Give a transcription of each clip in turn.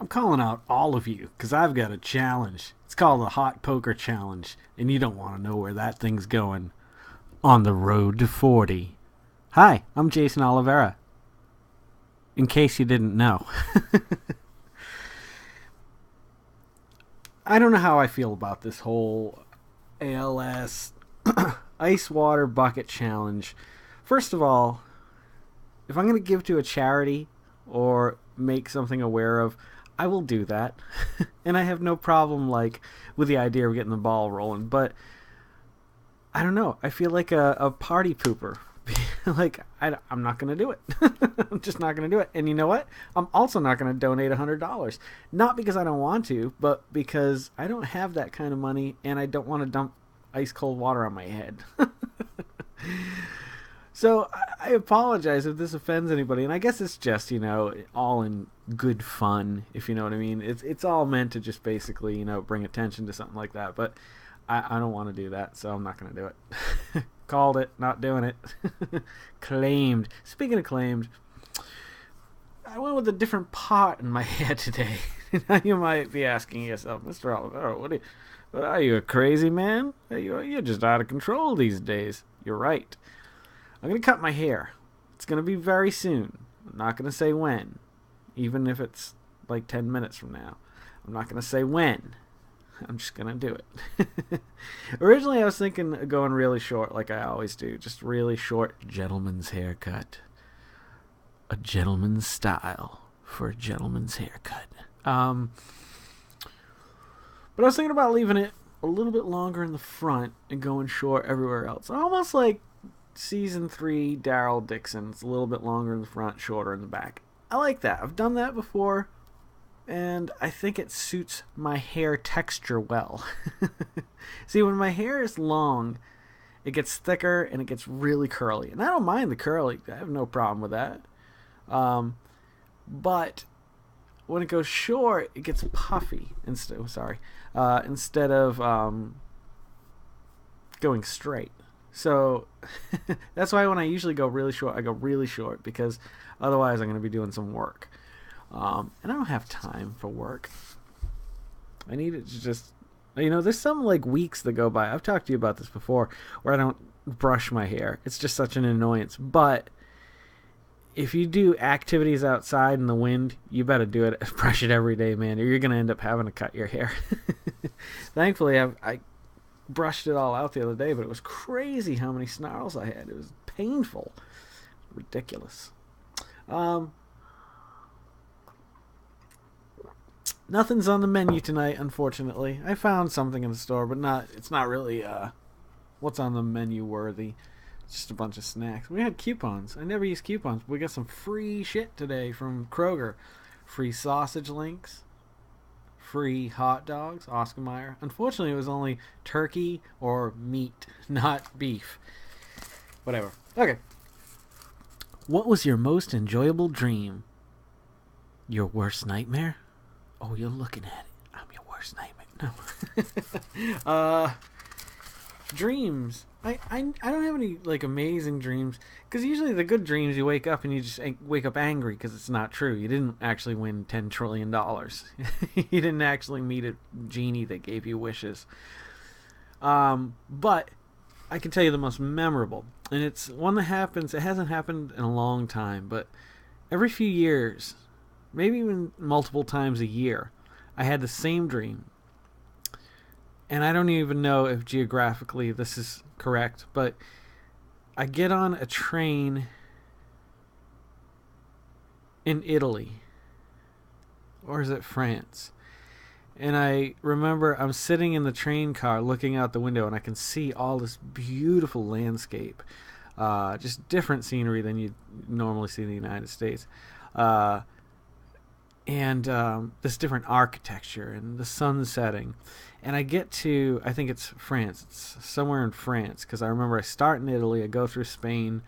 I'm calling out all of you because I've got a challenge. It's called the Hot Poker Challenge, and you don't want to know where that thing's going. On the road to 40. Hi, I'm Jason Oliveira. In case you didn't know. I don't know how I feel about this whole ALS ice water bucket challenge. First of all, if I'm going to give to a charity or make something aware of, I will do that. And I have no problem with the idea of getting the ball rolling, but I don't know. I feel like a party pooper. I'm not going to do it. I'm just not going to do it. And you know what? I'm also not going to donate $100. Not because I don't want to, but because I don't have that kind of money and I don't want to dump ice cold water on my head. So I apologize if this offends anybody, and I guess it's just, all in good fun, if you know what I mean. It's all meant to just basically, bring attention to something like that, but I don't want to do that, so I'm not going to do it. Called it, not doing it. Claimed. Speaking of claimed, I went with a different pot in my head today. Now you might be asking yourself, Mr. Oliver, what are you, a crazy man? You're just out of control these days. You're right. I'm going to cut my hair. It's going to be very soon. I'm not going to say when, even if it's like 10 minutes from now. I'm not going to say when. I'm just going to do it. Originally, I was thinking of going really short, like I always do. Just really short gentleman's haircut. A gentleman's style for a gentleman's haircut. But I was thinking about leaving it a little bit longer in the front and going short everywhere else. Almost like Season 3 Daryl Dixon. It's a little bit longer in the front, shorter in the back. I like that. I've done that before, and I think it suits my hair texture well. See, when my hair is long, it gets thicker and it gets really curly. And I don't mind the curly. I have no problem with that. But when it goes short, it gets puffy instead of going straight. So that's why when I usually go really short, I go really short, because otherwise I'm going to be doing some work. And I don't have time for work. I need it to just, there's some weeks that go by. I've talked to you about this before, where I don't brush my hair. It's just such an annoyance. But if you do activities outside in the wind, you better do it. Brush it every day, man, or you're going to end up having to cut your hair. Thankfully, I brushed it all out the other day, but it was crazy how many snarls I had. It was painful. Ridiculous. Nothing's on the menu tonight, unfortunately. I found something in the store, but it's not really what's on the menu worthy. It's just a bunch of snacks. We had coupons. I never use coupons, but we got some free shit today from Kroger. Free sausage links, free hot dogs, Oscar Mayer. Unfortunately, it was only turkey or meat, not beef. Whatever. Okay. What was your most enjoyable dream? Your worst nightmare? Oh, you're looking at it. I'm your worst nightmare. No. Dreams. I don't have any amazing dreams, because usually the good dreams, you wake up and you just wake up angry because it's not true. You didn't actually win $10 trillion. You didn't actually meet a genie that gave you wishes. But I can tell you the most memorable, and it's one that happens. It hasn't happened in a long time, but every few years, maybe even multiple times a year, I had the same dream. And I don't even know if geographically this is correct, but I get on a train in Italy. Or is it France? And I remember I'm sitting in the train car looking out the window, and I can see all this beautiful landscape. Just different scenery than you normally see in the United States. And this different architecture and the sun setting. And I get to, I think it's France. It's somewhere in France, because I remember I start in Italy, I go through Spain,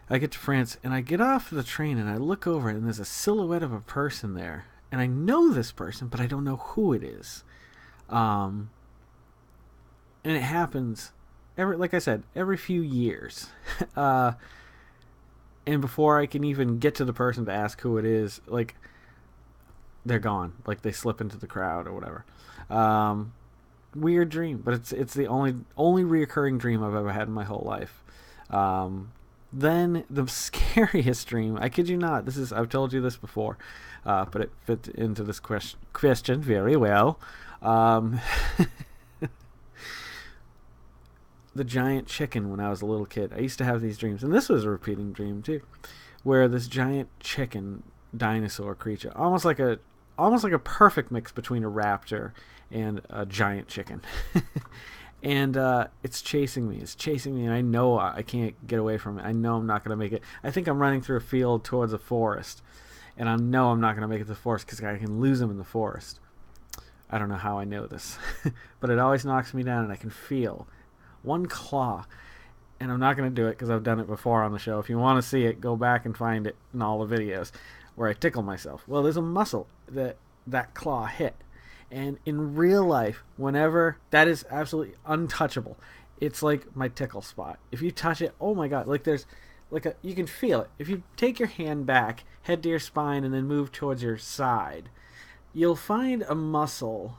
I get to France, and I get off the train, and I look over, and there's a silhouette of a person there. And I know this person, but I don't know who it is. And it happens, like I said, every few years. And before I can even get to the person to ask who it is, they're gone. Like they slip into the crowd or whatever. Um, Weird dream, but it's the only reoccurring dream I've ever had in my whole life. Then the scariest dream, I kid you not, this is, I've told you this before, but it fit into this question very well. Um, the giant chicken when I was a little kid. I used to have these dreams, and this was a repeating dream too, where this giant chicken dinosaur creature, almost like a perfect mix between a raptor and a giant chicken. And it's chasing me. It's chasing me, and I know I can't get away from it. I know I'm not going to make it. I think I'm running through a field towards a forest, and I know I'm not going to make it to the forest because I can lose him in the forest. I don't know how I know this, but it always knocks me down, and I can feel one claw. And I'm not going to do it because I've done it before on the show. If you want to see it, go back and find it in all the videos where I tickle myself. Well, there's a muscle that claw hit. And in real life, whenever, that is absolutely untouchable. It's like my tickle spot. If you touch it, oh my god, like there's you can feel it. If you take your hand back, head to your spine, and then move towards your side, you'll find a muscle.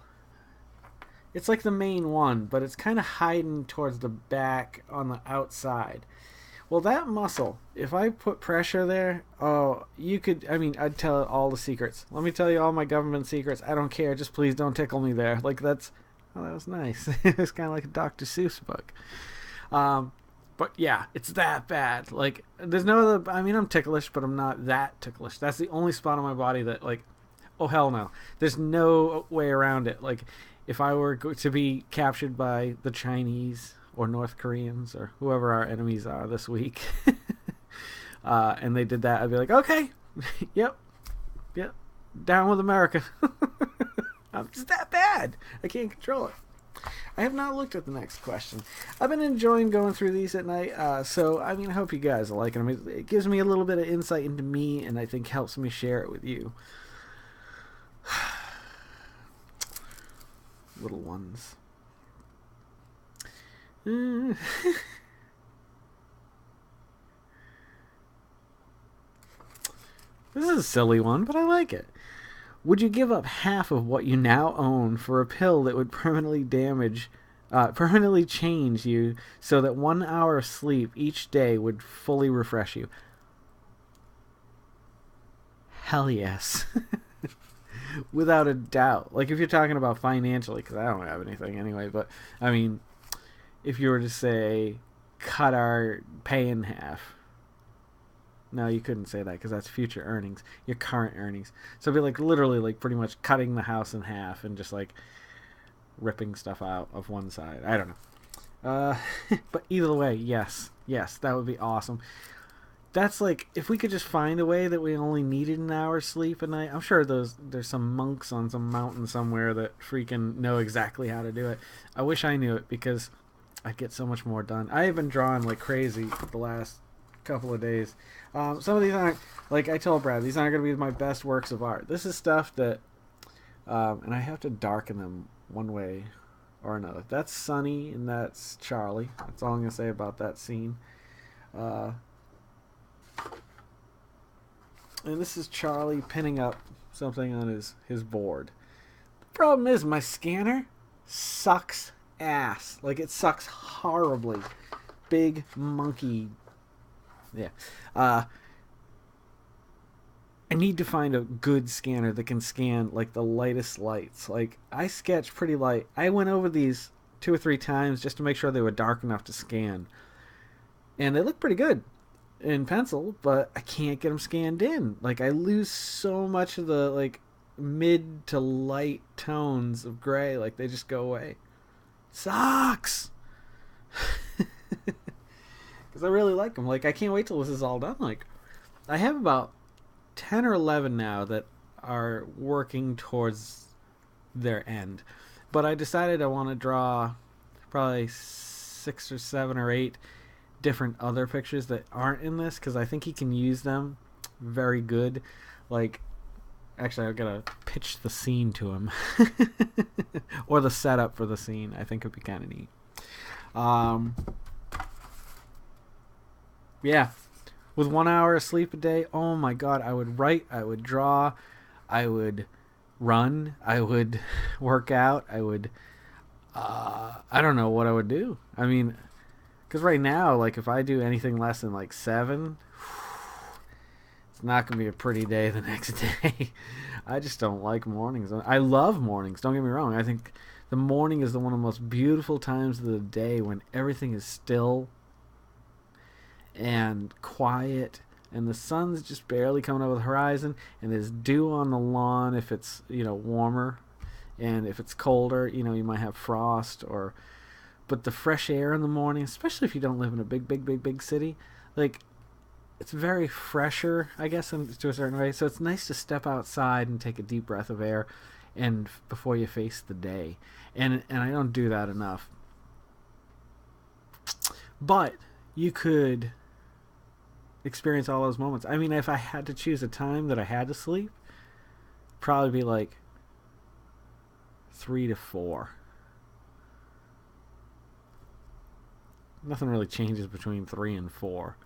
It's like the main one, but it's kind of hiding towards the back on the outside. Well, that muscle, if I put pressure there, oh, I'd tell it all the secrets. Let me tell you all my government secrets. I don't care. Just please don't tickle me there. Like, that was nice. It's kind of like a Dr. Seuss book. But yeah, it's that bad. Like, there's no other, I'm ticklish, but I'm not that ticklish. That's the only spot on my body that, like, oh, hell no. There's no way around it. Like, if I were to be captured by the Chinese or North Koreans or whoever our enemies are this week, and they did that, I'd be like, okay, yep, down with America. I'm just that bad. I can't control it. I have not looked at the next question. I've been enjoying going through these at night, so I hope you guys are liking them. It gives me a little bit of insight into me, and I think helps me share it with you. Little ones. This is a silly one, but I like it. Would you give up half of what you now own for a pill that would permanently change you so that 1 hour of sleep each day would fully refresh you? Hell yes. Without a doubt. Like, if you're talking about financially, because I don't have anything anyway, but, if you were to say, cut our pay in half. No, you couldn't say that because that's future earnings, your current earnings. So it'd be like literally like pretty much cutting the house in half and just like ripping stuff out of one side. I don't know. But either way, yes, that would be awesome. That's like, if we could just find a way that we only needed an hour's sleep a night. I'm sure there's some monks on some mountain somewhere that freaking know exactly how to do it. I wish I knew it because I'd get so much more done. I have been drawing like crazy the last couple of days. Some of these aren't, like I told Brad, these aren't going to be my best works of art. This is stuff that, and I have to darken them one way or another. That's Sunny and that's Charlie. That's all I'm going to say about that scene. And this is Charlie pinning up something on his board. The problem is my scanner sucks ass. Like, it sucks horribly. Big monkey. Yeah. I need to find a good scanner that can scan like the lightest lights. Like, I sketch pretty light. I went over these 2 or 3 times just to make sure they were dark enough to scan. And they look pretty good in pencil, but I can't get them scanned in. Like, I lose so much of the like mid to light tones of gray. Like, they just go away. Sucks. Because I really like them. Like, I can't wait till this is all done. Like, I have about 10 or 11 now that are working towards their end. But I decided I want to draw probably 6 or 7 or 8 different other pictures that aren't in this, because I think he can use them very good. Like, actually, I've got to pitch the scene to him. Or the setup for the scene. I think it would be kind of neat. Yeah. With 1 hour of sleep a day, oh my god, I would write, I would draw, I would run. I would work out. I would. I don't know what I would do. I mean, because right now, like if I do anything less than like 7, it's not gonna be a pretty day the next day. I just don't like mornings. I love mornings. Don't get me wrong. I think the morning is one of the most beautiful times of the day when everything is still and quiet and the sun's just barely coming over the horizon and there's dew on the lawn if it's warmer, and if it's colder you might have frost. Or but the fresh air in the morning, especially if you don't live in a big city, like it's very fresher, I guess, to a certain way. So it's nice to step outside and take a deep breath of air and before you face the day. And I don't do that enough. But you could experience all those moments. I mean, if I had to choose a time that I had to sleep, probably be like 3 to 4. Nothing really changes between 3 and 4.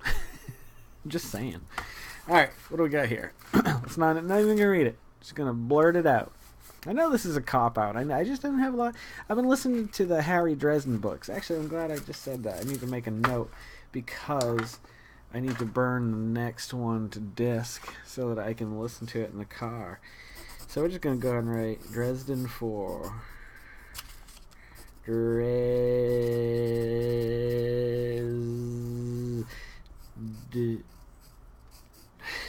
I'm just saying. Alright, what do we got here? It's not even going to read it. Just going to blurt it out. I know this is a cop-out. I just didn't have a lot. I've been listening to the Harry Dresden books. Actually, I'm glad I just said that. I need to make a note because I need to burn the next one to disk so that I can listen to it in the car. So we're just going to go ahead and write Dresden 4.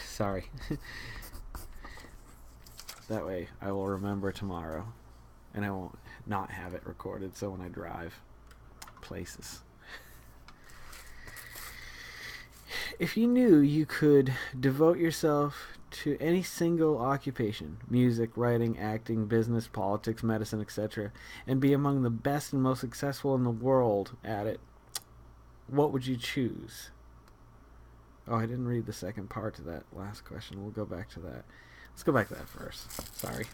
Sorry. That way I will remember tomorrow and I won't not have it recorded so when I drive places. If you knew you could devote yourself to any single occupation, music, writing, acting, business, politics, medicine, etc., and be among the best and most successful in the world at it, what would you choose? Oh, I didn't read the second part to that last question. We'll go back to that. Let's go back to that first. Sorry.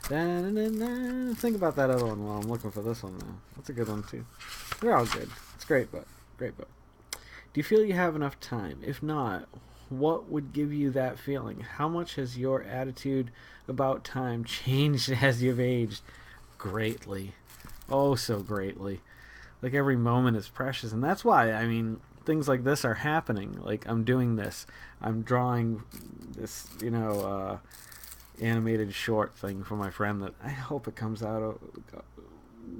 Think about that other one while I'm looking for this one now. That's a good one too. They're all good. It's a great book. Great book. Do you feel you have enough time? If not, what would give you that feeling? How much has your attitude about time changed as you've aged? Greatly. Oh, so greatly. Like every moment is precious. And that's why, I mean, things like this are happening. Like I'm doing this. I'm drawing this, animated short thing for my friend that I hope it comes out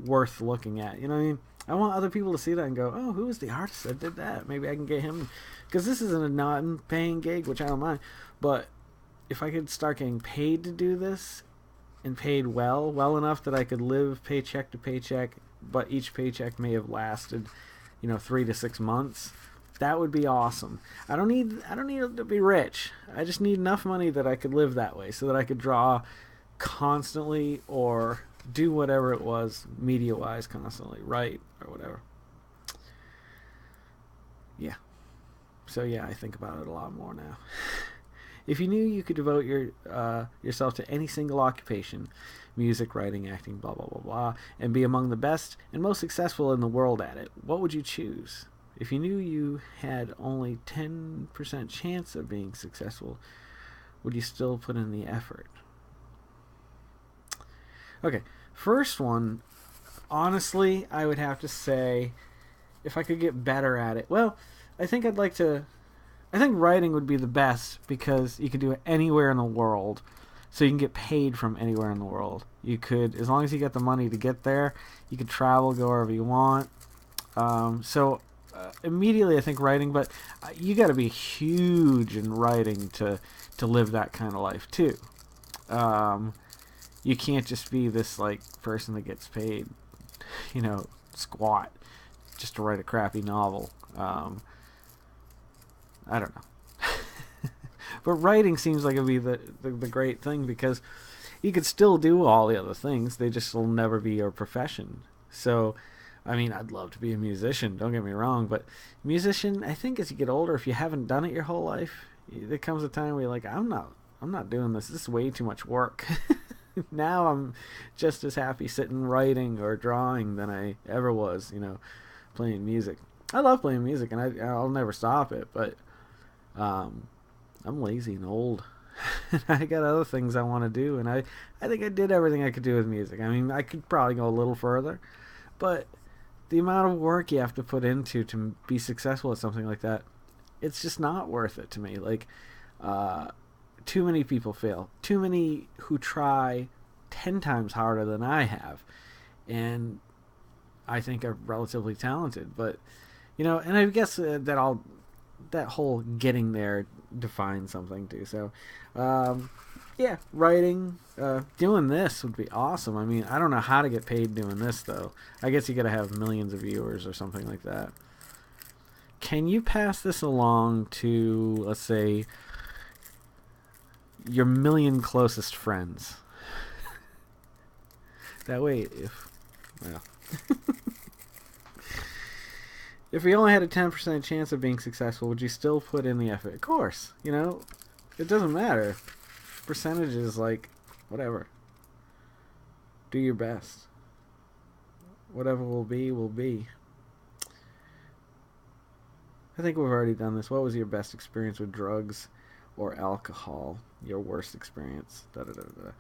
worth looking at. You know what I mean? I want other people to see that and go, oh, who was the artist that did that? Maybe I can get him. Because this isn't a non-paying gig, which I don't mind. But if I could start getting paid to do this, and paid well enough that I could live paycheck to paycheck, but each paycheck may have lasted, 3 to 6 months, that would be awesome. I don't need to be rich. I just need enough money that I could live that way, so that I could draw constantly or do whatever it was media-wise constantly, write or whatever. Yeah. So yeah, I think about it a lot more now. If you knew you could devote yourself to any single occupation, music, writing, acting, blah, blah, blah, blah, and be among the best and most successful in the world at it, what would you choose? If you knew you had only 10% chance of being successful, would you still put in the effort? Okay, first one, honestly, I would have to say, if I could get better at it, well, I think writing would be the best because you could do it anywhere in the world. So you can get paid from anywhere in the world. You could, as long as you get the money to get there, you could travel, go wherever you want. Immediately I think writing, but you got to be huge in writing to live that kind of life too. You can't just be this like person that gets paid, squat just to write a crappy novel. I don't know. But writing seems like it would be the great thing because you could still do all the other things. They just will never be your profession. So, I mean, I'd love to be a musician, don't get me wrong, but musician, I think as you get older, if you haven't done it your whole life, there comes a time where you're like, I'm not doing this. This is way too much work. Now I'm just as happy sitting writing or drawing than I ever was, playing music. I love playing music, and I'll never stop it, but I'm lazy and old. I got other things I want to do, and I think I did everything I could do with music. I mean, I could probably go a little further, but the amount of work you have to put into to be successful at something like that, it's just not worth it to me. Like, too many people fail. Too many who try 10 times harder than I have, and I think are relatively talented. But, and I guess that whole getting there defines something too. So, yeah, writing, doing this would be awesome. I mean, I don't know how to get paid doing this, though. I guess you gotta have millions of viewers or something like that. Can you pass this along to, let's say, your million closest friends? That way, if you only had a 10% chance of being successful, would you still put in the effort? Of course. It doesn't matter. Percentages, like, whatever. Do your best. Whatever will be, will be. I think we've already done this. What was your best experience with drugs or alcohol? Your worst experience? Da-da-da-da.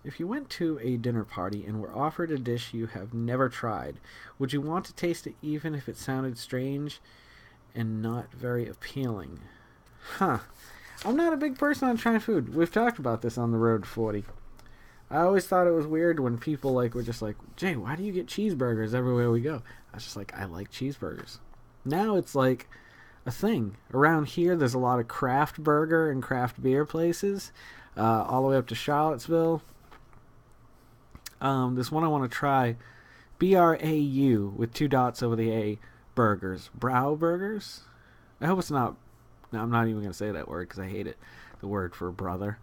If you went to a dinner party and were offered a dish you have never tried, would you want to taste it even if it sounded strange and not very appealing? Huh. I'm not a big person on trying food. We've talked about this on the road to 40. I always thought it was weird when people were just like, Jay, why do you get cheeseburgers everywhere we go? I was just like, I like cheeseburgers. Now it's like a thing. Around here, there's a lot of craft burger and craft beer places, all the way up to Charlottesville. This one I want to try, BRAU with 2 dots over the A, burgers. Brow burgers? I hope it's not. No, I'm not even going to say that word because I hate it. The word for brother.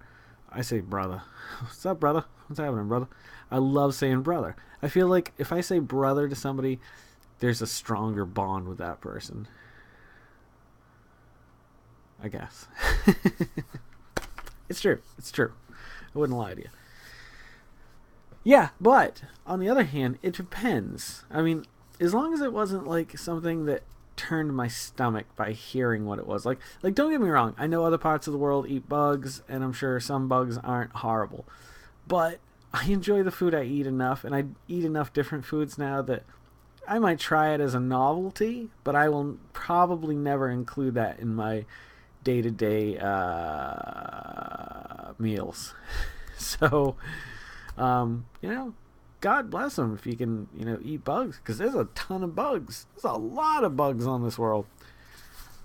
I say brother. What's up, brother? What's happening, brother? I love saying brother. I feel like if I say brother to somebody, there's a stronger bond with that person. I guess. It's true. It's true. I wouldn't lie to you. Yeah, but on the other hand, it depends. I mean, as long as it wasn't like something that turned my stomach by hearing what it was. Like don't get me wrong, I know other parts of the world eat bugs, and I'm sure some bugs aren't horrible. But I enjoy the food I eat enough, and I eat enough different foods now that I might try it as a novelty, but I will probably never include that in my day-to-day meals. So, God bless them if you can, eat bugs, because there's a ton of bugs. There's a lot of bugs on this world.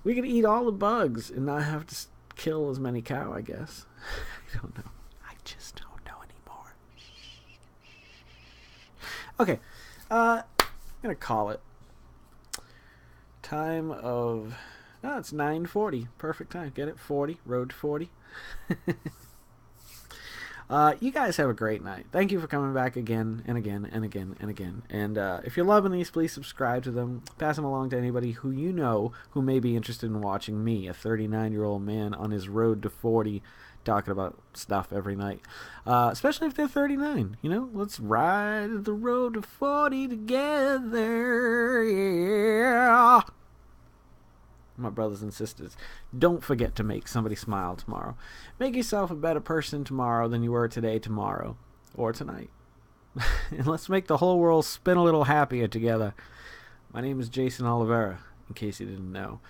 We could eat all the bugs and not have to kill as many cow, I guess. I don't know. I just don't know anymore. Okay, I'm gonna call it. Time of, it's 9:40. Perfect time. Get it? 40. Road to 40. You guys have a great night. Thank you for coming back again and again and again and again. And if you're loving these, please subscribe to them. Pass them along to anybody who you know who may be interested in watching me, a 39-year-old man on his road to 40, talking about stuff every night. Especially if they're 39. Let's ride the road to 40 together. Yeah. My brothers and sisters, don't forget to make somebody smile tomorrow. Make yourself a better person tomorrow than you were today, tomorrow, or tonight. And let's make the whole world spin a little happier together. My name is Jason Oliveira, in case you didn't know.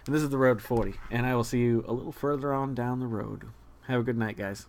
And this is the Road to 40, and I will see you a little further on down the road. Have a good night, guys.